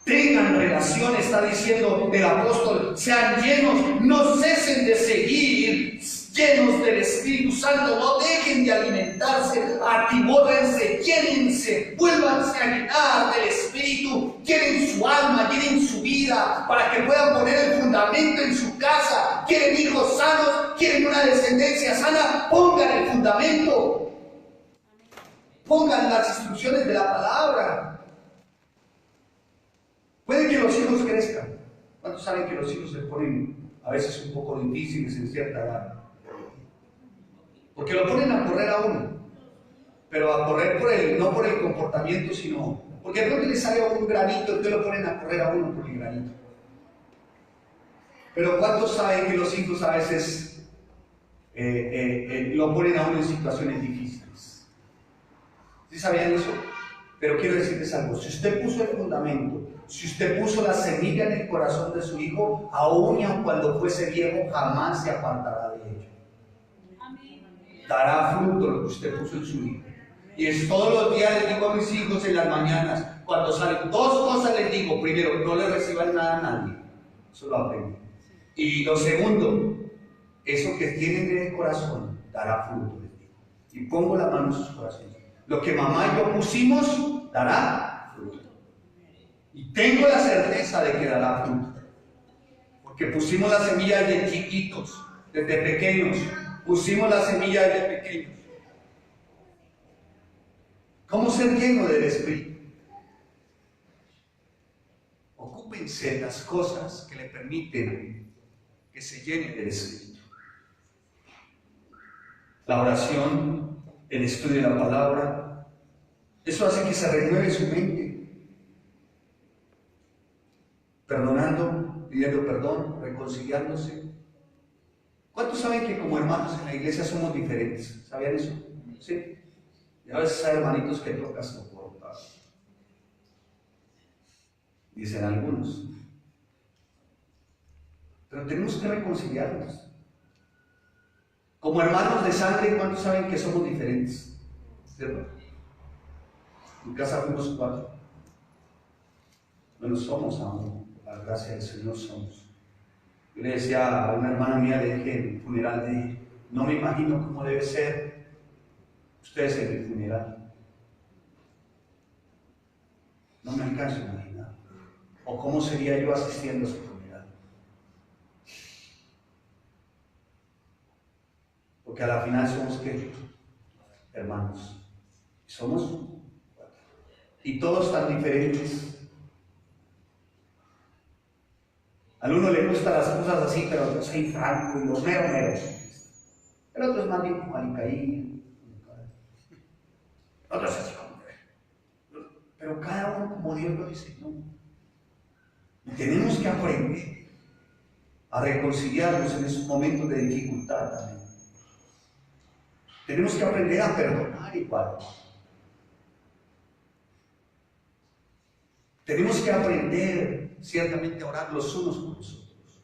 Tengan relación, está diciendo el apóstol. Sean llenos, no cesen de seguir, llenos del Espíritu Santo. No dejen de alimentarse, atibórrense, llénense, vuélvanse a llenar del Espíritu. Llenen su alma, llenen su vida, para que puedan poner el fundamento en su casa. Quieren hijos sanos, quieren una descendencia sana, pongan el fundamento. Pongan las instrucciones de la palabra. Puede que los hijos crezcan. ¿Cuántos saben que los hijos se ponen a veces un poco difíciles en cierta edad? Porque lo ponen a correr a uno. Pero a correr no por el comportamiento, sino porque de pronto le sale un granito, entonces lo ponen a correr a uno por el granito. Pero ¿cuántos saben que los hijos a veces lo ponen a uno en situaciones difíciles? ¿Sí sabían eso? Pero quiero decirles algo, si usted puso el fundamento, si usted puso la semilla en el corazón de su hijo, aún y aun cuando fuese viejo, jamás se apartará de ello. Dará fruto lo que usted puso en su hijo. Y es todos los días les digo a mis hijos en las mañanas, cuando salen, dos cosas les digo. Primero, no le reciban nada a nadie. Eso lo aprendí. Y lo segundo, eso que tienen en el corazón dará fruto. Les digo. Y pongo la mano en sus corazones. Lo que mamá y yo pusimos dará fruto. Y tengo la certeza de que dará fruto. Porque pusimos la semilla desde chiquitos, desde pequeños. Pusimos la semilla desde pequeños. ¿Cómo ser lleno del Espíritu? Ocúpense de las cosas que le permiten que se llene del Espíritu. La oración, el estudio de la palabra, eso hace que se renueve su mente. Perdonando, pidiendo perdón, reconciliándose. ¿Cuántos saben que como hermanos en la iglesia somos diferentes? ¿Sabían eso? Sí. Y a veces hay hermanitos que tocan soportar. Dicen algunos. Pero tenemos que reconciliarnos. Como hermanos de sangre, ¿cuántos saben que somos diferentes? ¿Cierto? En casa fuimos 4. Bueno, somos aún, por la gracia del Señor somos. Yo le decía a una hermana mía, le dije en el funeral, le dije, no me imagino cómo debe ser ustedes en el funeral. No me alcanzo a imaginar. O cómo sería yo asistiendo a su funeral. Porque a la final somos ¿qué? Hermanos. Somos 4. Y todos tan diferentes. Al uno le gustan las cosas así, pero yo soy franco y lo mero. El otro es más bien como alicaído. El otro es así como. Pero cada uno como Dios lo diseñó. Y tenemos que aprender a reconciliarnos en esos momentos de dificultad también. Tenemos que aprender a perdonar igual. Tenemos que aprender ciertamente a orar los unos por los otros.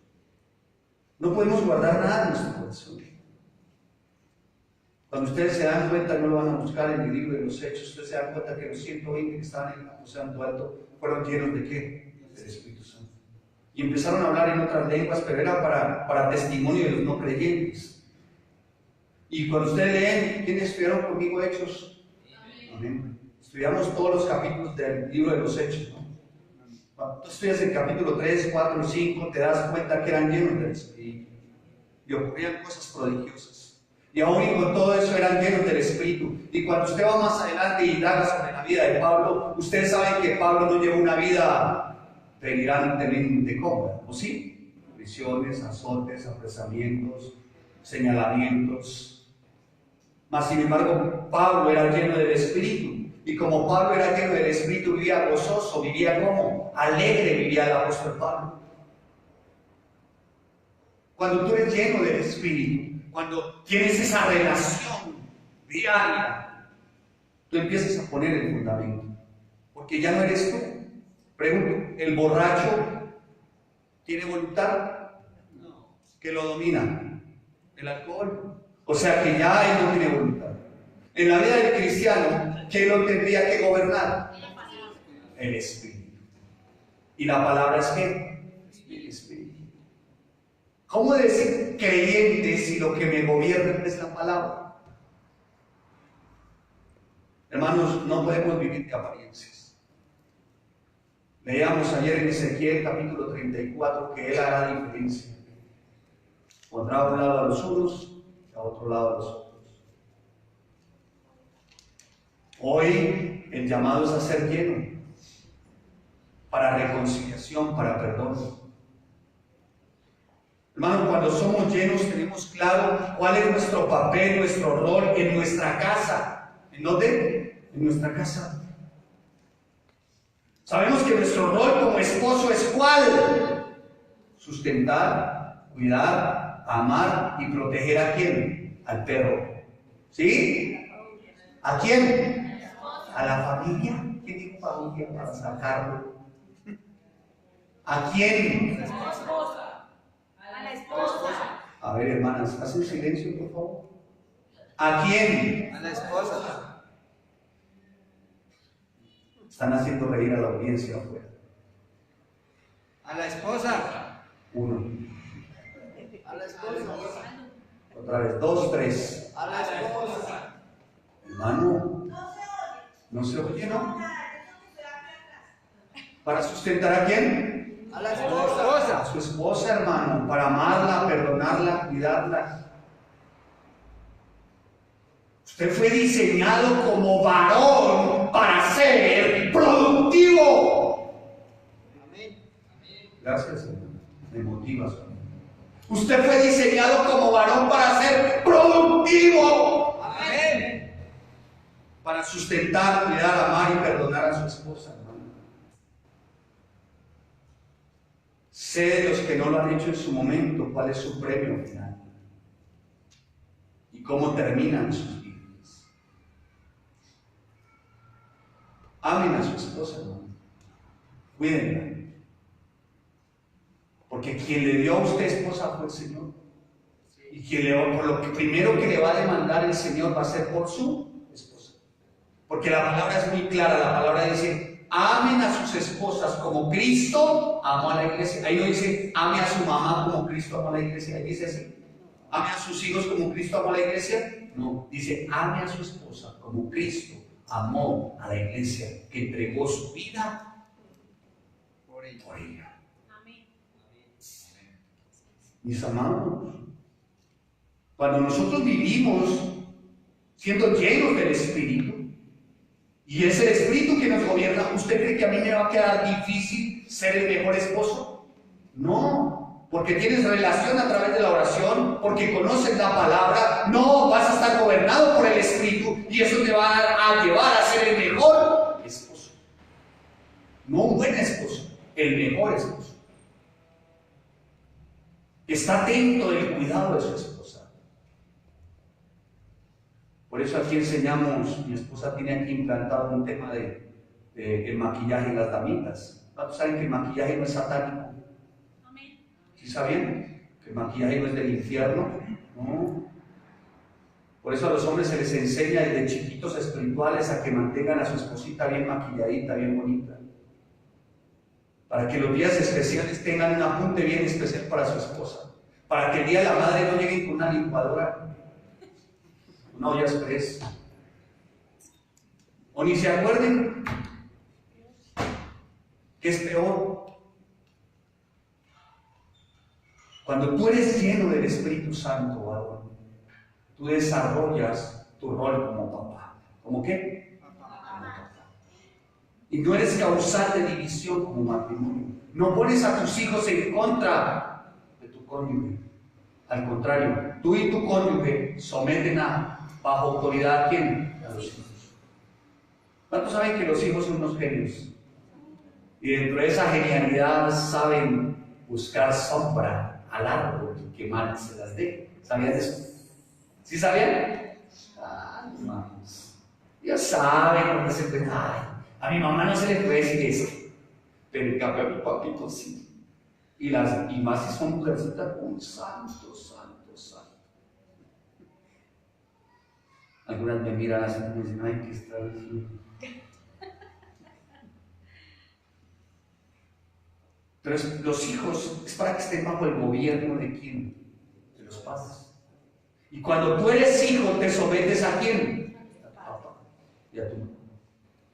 No podemos guardar nada en nuestro corazón. Cuando ustedes se dan cuenta, no lo van a buscar en el libro de los Hechos, ustedes se dan cuenta que los 120 que estaban en el aposento alto fueron llenos de ¿qué? Del Espíritu Santo. Y empezaron a hablar en otras lenguas, pero era para testimonio de los no creyentes. Y cuando ustedes leen, ¿quiénes estuvieron conmigo Hechos? Amén. Estudiamos todos los capítulos del libro de los Hechos, ¿no? Cuando tú estudias el capítulo 3, 4 y 5, te das cuenta que eran llenos del Espíritu y ocurrían cosas prodigiosas. Y aún y con todo eso eran llenos del Espíritu. Y cuando usted va más adelante y indaga sobre la vida de Pablo, ustedes saben que Pablo no llevó una vida delirantemente cómoda, ¿o sí? Prisiones, azotes, apresamientos, señalamientos. Mas sin embargo, Pablo era lleno del Espíritu. Y como Pablo era lleno del Espíritu, vivía gozoso, vivía como alegre, vivía el apóstol Pablo. Cuando tú eres lleno del Espíritu, cuando tienes esa relación diaria, tú empiezas a poner el fundamento. Porque ya no eres tú. Pregunto, ¿el borracho tiene voluntad? No. ¿Que lo domina? El alcohol. O sea que ya él no tiene voluntad. En la vida del cristiano, ¿quién lo tendría que gobernar? El Espíritu. ¿Y la palabra es qué? El Espíritu. ¿Cómo decir creyente si lo que me gobierna es la palabra? Hermanos, no podemos vivir de apariencias. Leíamos ayer en Ezequiel capítulo 34 que Él hará diferencia. Pondrá a un lado a los unos y a otro lado a los otros. Hoy el llamado es a ser lleno para reconciliación, para perdón. Hermano, cuando somos llenos tenemos claro cuál es nuestro papel, nuestro rol en nuestra casa. ¿En dónde? En nuestra casa. Sabemos que nuestro rol como esposo es ¿cuál? Sustentar, cuidar, amar y proteger ¿a quién? Al perro. ¿Sí? ¿A quién? ¿A la familia? ¿Quién dijo familia para sacarlo? ¿A quién? A la esposa. A ver, hermanas, hacen silencio, por favor. ¿A quién? A la esposa. Están haciendo reír a la audiencia afuera. A la esposa. Uno. A la esposa. Otra vez. Dos, tres. A la esposa. Hermano, ¿no se oye, no? ¿Para sustentar a quién? A la esposa. A su esposa, hermano. Para amarla, perdonarla, cuidarla. Usted fue diseñado como varón para ser productivo. Amén. Gracias, hermano. Me motivas. Usted fue diseñado como varón para ser productivo. Amén. Para sustentar, cuidar, amar y perdonar a su esposa, hermano. Sé de los que no lo han hecho en su momento cuál es su premio final y cómo terminan sus vidas. Amen a su esposa, hermano. Cuídenla. Porque quien le dio a usted esposa fue el Señor. Y por lo que primero que le va a demandar el Señor va a ser por su esposa. Porque la palabra es muy clara. La palabra dice: amen a sus esposas como Cristo amó a la iglesia. Ahí no dice ame a su mamá como Cristo amó a la iglesia. Ahí dice así: ame a sus hijos como Cristo amó a la iglesia. No, dice ame a su esposa como Cristo amó a la iglesia, que entregó su vida por ella. Amén. Mis amados, cuando nosotros vivimos siendo llenos del Espíritu, y es el Espíritu que nos gobierna, ¿usted cree que a mí me va a quedar difícil ser el mejor esposo? No, porque tienes relación a través de la oración, porque conoces la palabra. No, vas a estar gobernado por el Espíritu y eso te va a llevar a ser el mejor esposo. No un buen esposo, el mejor esposo. Está atento del cuidado de su esposa. Por eso aquí enseñamos, mi esposa tiene aquí implantado un tema de el maquillaje en las damitas. ¿Cuántos saben que el maquillaje no es satánico? Amén. ¿Sí sabían? Que el maquillaje no es del infierno. No. Por eso a los hombres se les enseña desde chiquitos espirituales a que mantengan a su esposita bien maquilladita, bien bonita. Para que los días especiales tengan un apunte bien especial para su esposa. Para que el día de la madre no lleguen con una licuadora, una olla express. O ni se acuerden que es peor. Cuando tú eres lleno del Espíritu Santo, varón, tú desarrollas tu rol como papá. ¿Cómo qué? Y no eres causal de división como matrimonio. No pones a tus hijos en contra de tu cónyuge. Al contrario, tú y tu cónyuge someten bajo autoridad a ¿quién? A los hijos. ¿Cuántos saben que los hijos son unos genios? Y dentro de esa genialidad saben buscar sombra al árbol que mal se las dé. ¿Sabían eso? ¿Sí sabían? Ah, hermanos. Ellos saben porque se pueden. Ay, a mi mamá no se le puede decir esto. Pero en cambio a mi papito sí. Y más si son mujercitas como santo, santo, santo. Algunas me miran así como dicen, ay, ¿qué está diciendo? Entonces, los hijos es para que estén bajo el gobierno de quién? De los padres. Y cuando tú eres hijo, te sometes a quién? A tu papá y a tu mamá.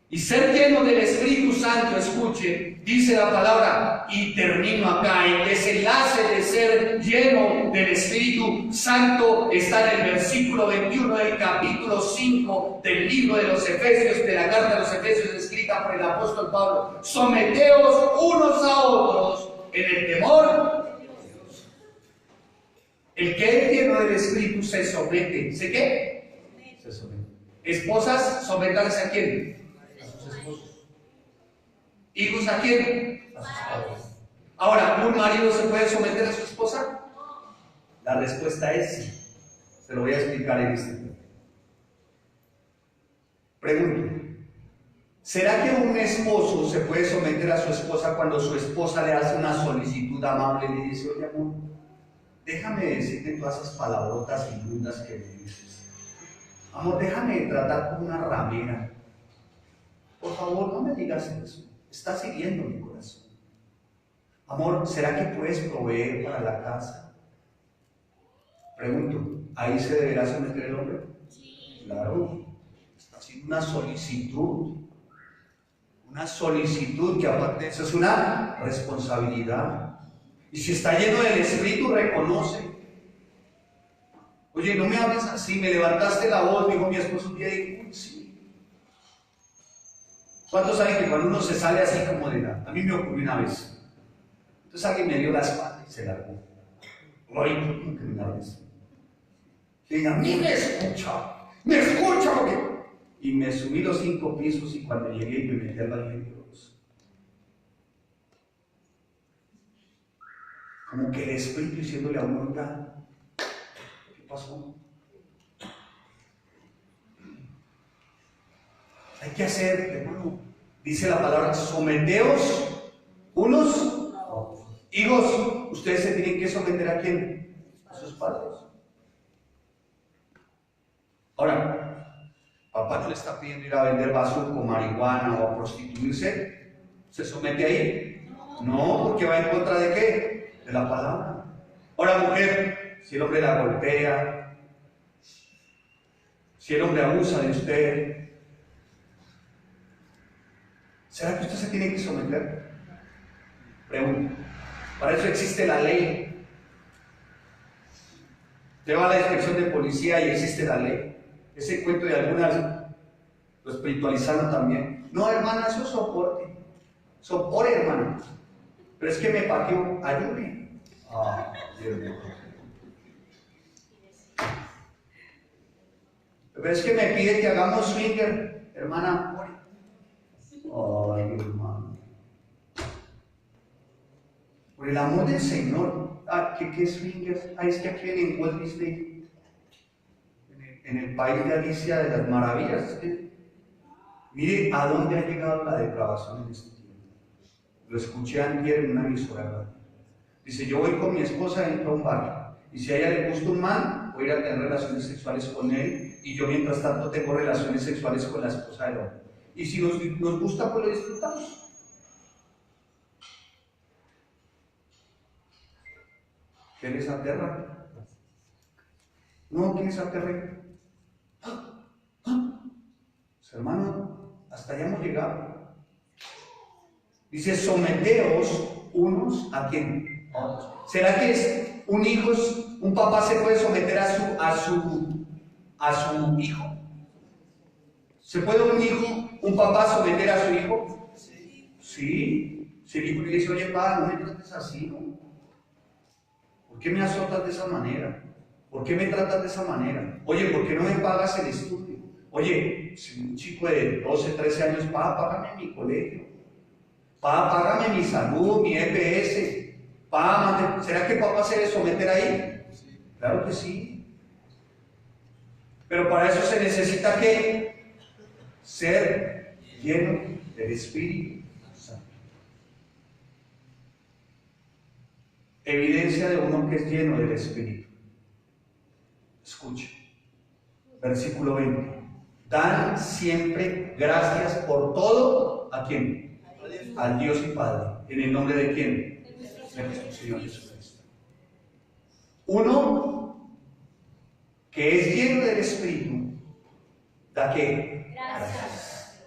Y ser lleno del Espíritu Santo, escuche, dice la palabra, y termino acá, el desenlace de ser lleno del Espíritu Santo está en el versículo 21 del capítulo 5 del libro de los Efesios, de la carta de los Efesios escrita por el apóstol Pablo. Someteos unos a otros en el temor de Dios. El que es lleno del Espíritu se somete. ¿Se qué? Se somete. Esposas, someterse a quién? ¿Hijos a quién? A sus padres. Ahora, ¿un marido se puede someter a su esposa? La respuesta es sí. Se lo voy a explicar en este tiempo. Pregunto, ¿será que un esposo se puede someter a su esposa cuando su esposa le hace una solicitud amable y le dice, oye amor, déjame decirte todas esas palabrotas inmundas que me dices? Amor, déjame tratar como una ramera. Por favor, no me digas eso. Estás hiriendo mi corazón. Amor, ¿será que puedes proveer para la casa? Pregunto, ¿ahí se deberá someter el hombre? Sí. Claro. Está haciendo una solicitud. Una solicitud que aparte de eso es una responsabilidad. Y si está lleno del Espíritu, reconoce. Oye, no me hables así, me levantaste la voz, dijo mi esposo un día y dijo, sí. ¿Cuántos saben que cuando uno se sale así como de la... A mí me ocurrió una vez. Entonces alguien me dio la espalda y se largó. Ay, ¿por qué me largas? Y a mí me escucha porque... Y me subí los 5 pisos y cuando llegué me metí al baño de Dios. Como que el Espíritu diciéndole a uno, ¿qué pasó? Hay que hacer, hermano, dice la palabra, someteos unos a otros. Hijos, ustedes se tienen que someter ¿a quién? A sus padres. Ahora, papá no le está pidiendo ir a vender bazuco, marihuana o a prostituirse. ¿Se somete ahí? No, porque va en contra de ¿qué? De la palabra. Ahora, mujer, si el hombre la golpea, si el hombre abusa de usted, ¿será que usted se tiene que someter? Pregunto. Para eso existe la ley. Te va a la inspección de policía y existe la ley. Ese cuento de algunas lo espiritualizaron también. No, hermana, eso es soporte. Soporte, hermana. Pero es que me pateó. Ayude. Ah, Dios mío. Pero es que me pide que hagamos swinger. Hermana, ore. Ay, hermano. Por el amor del Señor. ¿Qué swinger? Es que aquí en Walt Disney, en el país de Alicia de las Maravillas, mire a dónde ha llegado la depravación en este tiempo. Lo escuché antier en una emisora. Dice, yo voy con mi esposa, entro a un bar, y si a ella le gusta un man, voy a ir a tener relaciones sexuales con él, y yo mientras tanto tengo relaciones sexuales con la esposa del hombre. Y si nos gusta, pues lo disfrutamos. ¿Qué les aterra? No, ¿qué les aterra? Pues, hermano, hasta allá hemos llegado. Dice, someteos unos a quién. ¿Será que es un hijo, un papá se puede someter a su a su hijo? ¿Se puede un papá someter a su hijo? Sí. Si el hijo le dice, oye, papá, no me trates así, ¿no? ¿Por qué me azotas de esa manera? ¿Por qué me tratas de esa manera? Oye, ¿por qué no me pagas el estudio? Oye, si un chico de 12, 13 años, papá, págame mi colegio. Papá, págame mi salud, mi EPS. Papá, ¿será que papá se debe someter ahí? Claro que sí. Pero para eso se necesita que ser lleno del Espíritu Santo. Evidencia de uno que es lleno del Espíritu. Escuche. Versículo 20. Dan siempre gracias por todo. ¿A quién? Al Dios y Padre. ¿En el nombre de quién? De nuestro Señor Jesucristo. Uno que es lleno del Espíritu, ¿da qué? Gracias.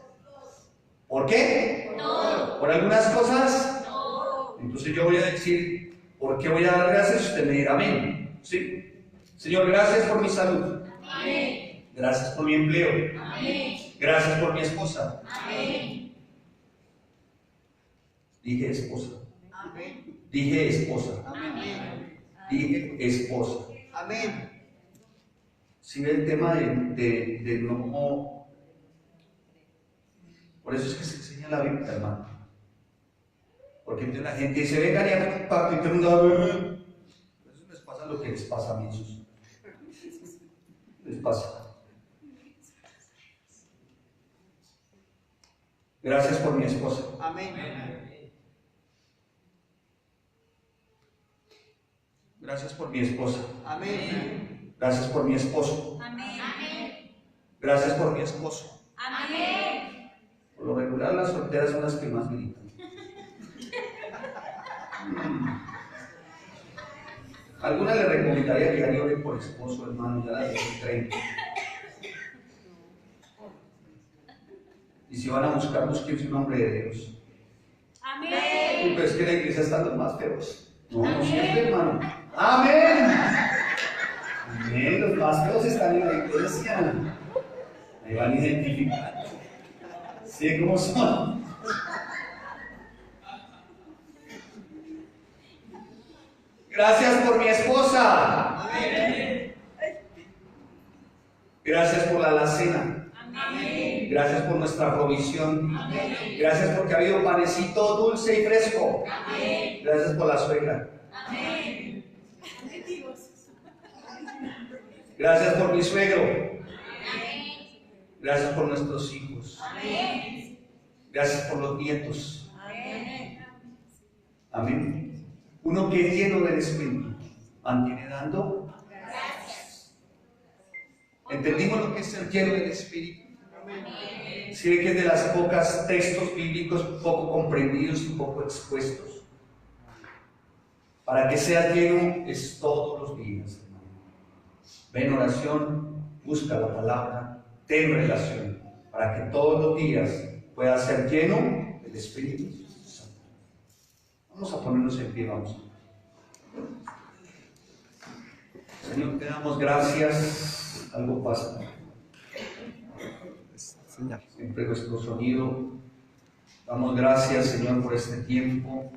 ¿Por qué? No. ¿Por algunas cosas? No. Entonces yo voy a decir, ¿por qué voy a dar gracias? Usted me dirá amén. ¿Sí? Señor, gracias por mi salud. Amén. Gracias por mi empleo. Amén. Gracias por mi esposa. Amén. Dije esposa. Amén. Dije esposa. Amén. Dije esposa. Amén. Si ve el tema de no. Por eso es que se enseña la Biblia, hermano. Porque entonces la gente dice, vengan y hagan un pacto y todo el mundo. Por eso les pasa lo que les pasa a mí, Jesús. Les pasa. Gracias por mi esposa. Amén. Gracias por mi esposa. Amén. Gracias por mi esposo. Amén. Gracias por mi esposo. Amén. Por lo regular las solteras son las que más gritan. Alguna le recomendaría que ya ore por esposo, hermano, ya las 30. Y si van a buscar, busquen un hombre de Dios. Amén. Pero es que en la iglesia están los más feos. No, no siempre, hermano. ¡Amén! Amén, los más feos están en la iglesia. Ahí van identificando. ¿Sí? ¿Cómo son? Gracias por mi esposa. Amén. Gracias por la alacena. Amén. Gracias por nuestra provisión. Amén. Gracias porque ha habido panecito dulce y fresco. Amén. Gracias por la suegra. Amén. Gracias por mi suegro. Amén. Gracias por nuestros hijos. Amén. Gracias por los nietos. Amén. Amén. Uno que es lleno del Espíritu mantiene dando. Gracias. ¿Entendimos lo que es ser lleno del Espíritu? Amén. Si ve que es de las pocas textos bíblicos poco comprendidos y poco expuestos. Para que sea lleno es todos los días, hermano. Ve en oración, busca la palabra, ten relación, para que todos los días pueda ser lleno del Espíritu Santo. Vamos a ponernos en pie, vamos. Señor, te damos gracias. Algo pasa. Siempre nuestro sonido. Damos gracias, Señor, por este tiempo.